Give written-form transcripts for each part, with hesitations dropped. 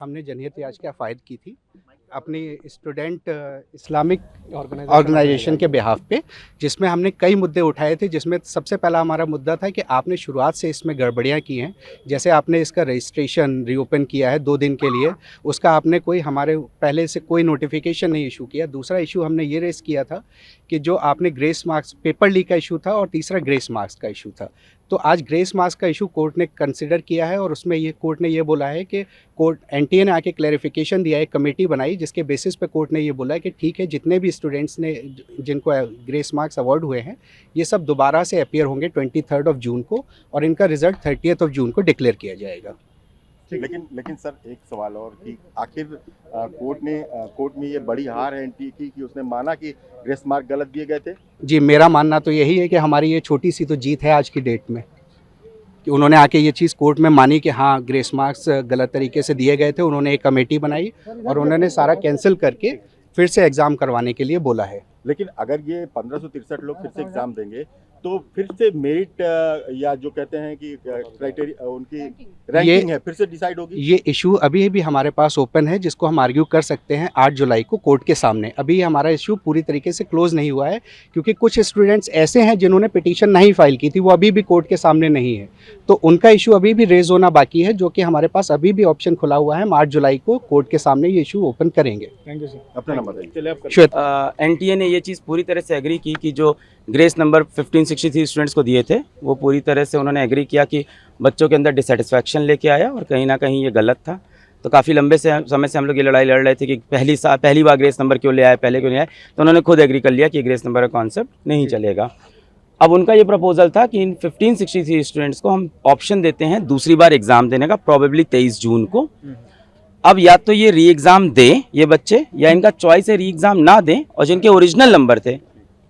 हमने जमहूरियत आज क्या फ़ायद की थी अपनी स्टूडेंट इस्लामिक ऑर्गेनाइजेशन के बिहाफ पे, जिसमें हमने कई मुद्दे उठाए थे। जिसमें सबसे पहला हमारा मुद्दा था कि आपने शुरुआत से इसमें गड़बड़ियाँ की हैं। जैसे आपने इसका रजिस्ट्रेशन रीओपन किया है 2 दिन के लिए, उसका आपने कोई हमारे पहले से कोई नोटिफिकेशन नहीं इशू किया। दूसरा इशू हमने ये रेज़ किया था कि जो आपने ग्रेस मार्क्स पेपर लीक का इशू था और तीसरा ग्रेस मार्क्स का इशू था। तो आज ग्रेस मार्क्स का इशू कोर्ट ने कंसिडर किया है और उसमें ये कोर्ट ने ये बोला है कि कोर्ट एनटीए ने आके क्लैरिफिकेशन दिया है, कमेटी बनाई जिसके बेसिस पे कोर्ट ने ये बोला है कि ठीक है, जितने भी स्टूडेंट्स ने जिनको ग्रेस मार्क्स अवार्ड हुए हैं ये सब दोबारा से अपीयर होंगे 23 जून को और इनका रिजल्ट 30 जून को डिक्लेयर किया जाएगा। लेकिन सर एक सवाल और कि आखिर कोर्ट में ये बड़ी हार है एनटीए की कि उसने माना कि ग्रेस मार्क गलत दिए गए थे। जी, मेरा मानना तो यही है कि हमारी ये छोटी सी तो जीत है आज की डेट में कि उन्होंने आके ये चीज़ कोर्ट में मानी कि हाँ ग्रेस मार्क्स गलत तरीके से दिए गए थे। उन्होंने एक कमेटी बनाई और उन्होंने सारा कैंसिल करके फिर से एग्ज़ाम करवाने के लिए बोला है। लेकिन अगर ये 1563 लोग फिर से एग्जाम देंगे तो फिर से मेरिट या जो कहते हैं कि क्राइटेरिया उनकी रैंकिंग है फिर से डिसाइड होगी। ये इशू अभी भी हमारे पास ओपन है जिसको हम आर्ग्यू कर सकते हैं 8 जुलाई को कोर्ट के सामने। अभी हमारा इशू पूरी तरीके से क्लोज नहीं हुआ है क्योंकि कुछ स्टूडेंट्स ऐसे हैं जिन्होंने पिटीशन नहीं फाइल की थी, वो अभी भी कोर्ट के सामने नहीं है, तो उनका इशू अभी भी रेज होना बाकी है, जो कि हमारे पास अभी भी ऑप्शन खुला हुआ है। हम 8 जुलाई को कोर्ट के सामने ये इशू ओपन करेंगे। Thank you sir. अपना नंबर बताइए। एनटीए ने ये चीज़ पूरी तरह से एग्री की कि जो ग्रेस नंबर 1563 स्टूडेंट्स को दिए थे वो पूरी तरह से उन्होंने एग्री किया कि बच्चों के अंदर डिससेटिस्फैक्शन लेके आया और कहीं ना कहीं ये गलत था। तो काफ़ी लंबे समय से हम लोग ये लड़ाई लड़ रहे थे कि पहली बार ग्रेस नंबर क्यों ले आए, पहले क्यों नहीं आए। तो उन्होंने खुद एग्री कर लिया कि ग्रेस नंबर का कॉन्सेप्ट नहीं चलेगा। अब उनका ये प्रपोजल था कि इन 1563 स्टूडेंट्स को हम ऑप्शन देते हैं दूसरी बार एग्ज़ाम देने का, प्रॉबेबली 23 जून को। अब या तो ये री एग्ज़ाम दें ये बच्चे, या इनका चॉइस है री एग्ज़ाम ना दें और जिनके ओरिजिनल नंबर थे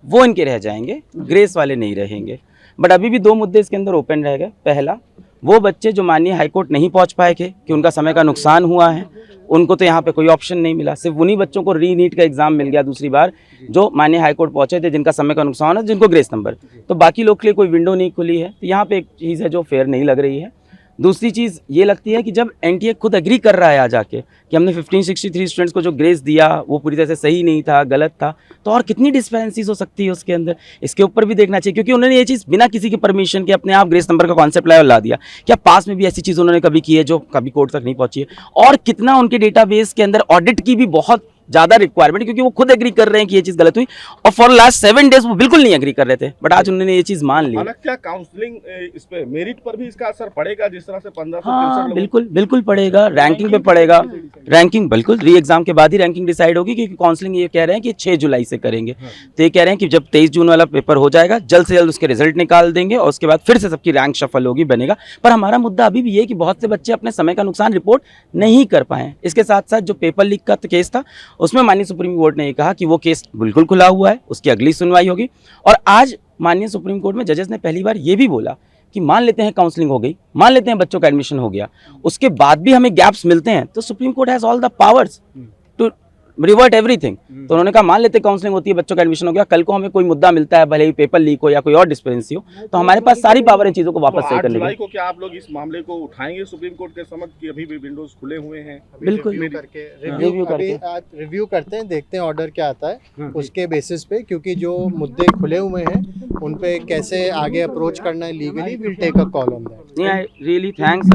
वो इनके रह जाएंगे, ग्रेस वाले नहीं रहेंगे। बट अभी भी 2 मुद्दे इसके अंदर ओपन रह गए। पहला, वो बच्चे जो माननीय हाईकोर्ट नहीं पहुंच पाए थे कि उनका समय का नुकसान हुआ है, उनको तो यहाँ पे कोई ऑप्शन नहीं मिला। सिर्फ उन्हीं बच्चों को री नीट का एग्जाम मिल गया दूसरी बार जो माननीय हाईकोर्ट पहुंचे थे, जिनका समय का नुकसान है, जिनको ग्रेस नंबर। तो बाकी लोग के लिए कोई विंडो नहीं खुली है। तो यहाँ पे एक चीज़ है जो फेयर नहीं लग रही है। दूसरी चीज़ ये लगती है कि जब एनटीए खुद एग्री कर रहा है आ जाके कि हमने 1563 स्टूडेंट्स को जो ग्रेस दिया वो पूरी तरह से सही नहीं था, गलत था, तो और कितनी डिस्पेरेंसीज हो सकती है उसके अंदर, इसके ऊपर भी देखना चाहिए। क्योंकि उन्होंने ये चीज़ बिना किसी की परमिशन के अपने आप ग्रेस नंबर का कॉन्सेप्ट लाया और ला दिया। क्या पास में भी ऐसी चीज़ उन्होंने कभी की है जो कभी कोर्ट तक नहीं पहुंची है? और कितना उनके डेटाबेस के अंदर ऑडिट की भी बहुत ज़्यादा रिक्वायरमेंट, क्योंकि वो खुद एग्री कर रहे हैं कि ये चीज़ गलत हुई और फॉर लास्ट 7 डेज वो बिल्कुल नहीं एग्री कर रहे थे, बट आज उन्होंने ये चीज़ मान ली। क्या काउंसलिंग इस पे मेरिट पर भी इसका असर पड़ेगा जिस तरह से 1563? हाँ बिल्कुल पड़ेगा, रैंकिंग पे पड़ेगा। रैंकिंग बिल्कुल री एग्जाम के बाद ही रैंकिंग डिसाइड होगी, क्योंकि काउंसलिंग ये कह रहे हैं कि 6 जुलाई से करेंगे। तो ये कह रहे हैं कि जब 23 जून वाला पेपर हो जाएगा जल्द से जल्द उसके रिजल्ट निकाल देंगे और उसके बाद फिर से सबकी रैंक शफल होगी, बनेगा। पर हमारा मुद्दा अभी भी ये कि बहुत से बच्चे अपने समय का नुकसान रिपोर्ट नहीं कर पाए। इसके साथ साथ जो पेपर लीक का केस था उसमें माननीय सुप्रीम कोर्ट ने ये कहा कि वो केस बिल्कुल खुला हुआ है, उसकी अगली सुनवाई होगी। और आज माननीय सुप्रीम कोर्ट में जजेस ने पहली बार ये भी बोला कि मान लेते हैं काउंसलिंग हो गई, मान लेते हैं बच्चों का एडमिशन हो गया, उसके बाद भी हमें गैप्स मिलते हैं, तो supreme court has all the powers to revert everything. तो उन्होंने कहा मान लेते काउंसलिंग होती है, बच्चों का एडमिशन हो गया, कल को हमें कोई मुद्दा मिलता है, भले ही पेपर लीक हो या कोई और डिस्पेरेंसी हो, तो हमारे पास सारी पावर इन चीजों को वापस सही करने की। क्या आप लोग इस मामले को उठाएंगे सुप्रीम कोर्ट के समक्ष कि अभी भी विंडोज खुले हुए हैं? बिल्कुल रिव्यू करते हैं, देखते हैं ऑर्डर क्या आता है उसके बेसिस पे, क्योंकि जो मुद्दे खुले हुए हैं उन पे कैसे आगे अप्रोच करना है legally, will take a call on that. नहीं, I really thanks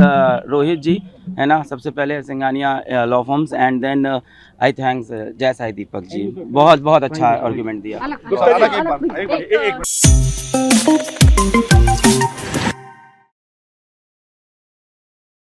Rohit ji, है ना, सबसे पहले Singhania law firms and then I thanks Jai Sai Deepak ji, बहुत अच्छा आर्गुमेंट दिया।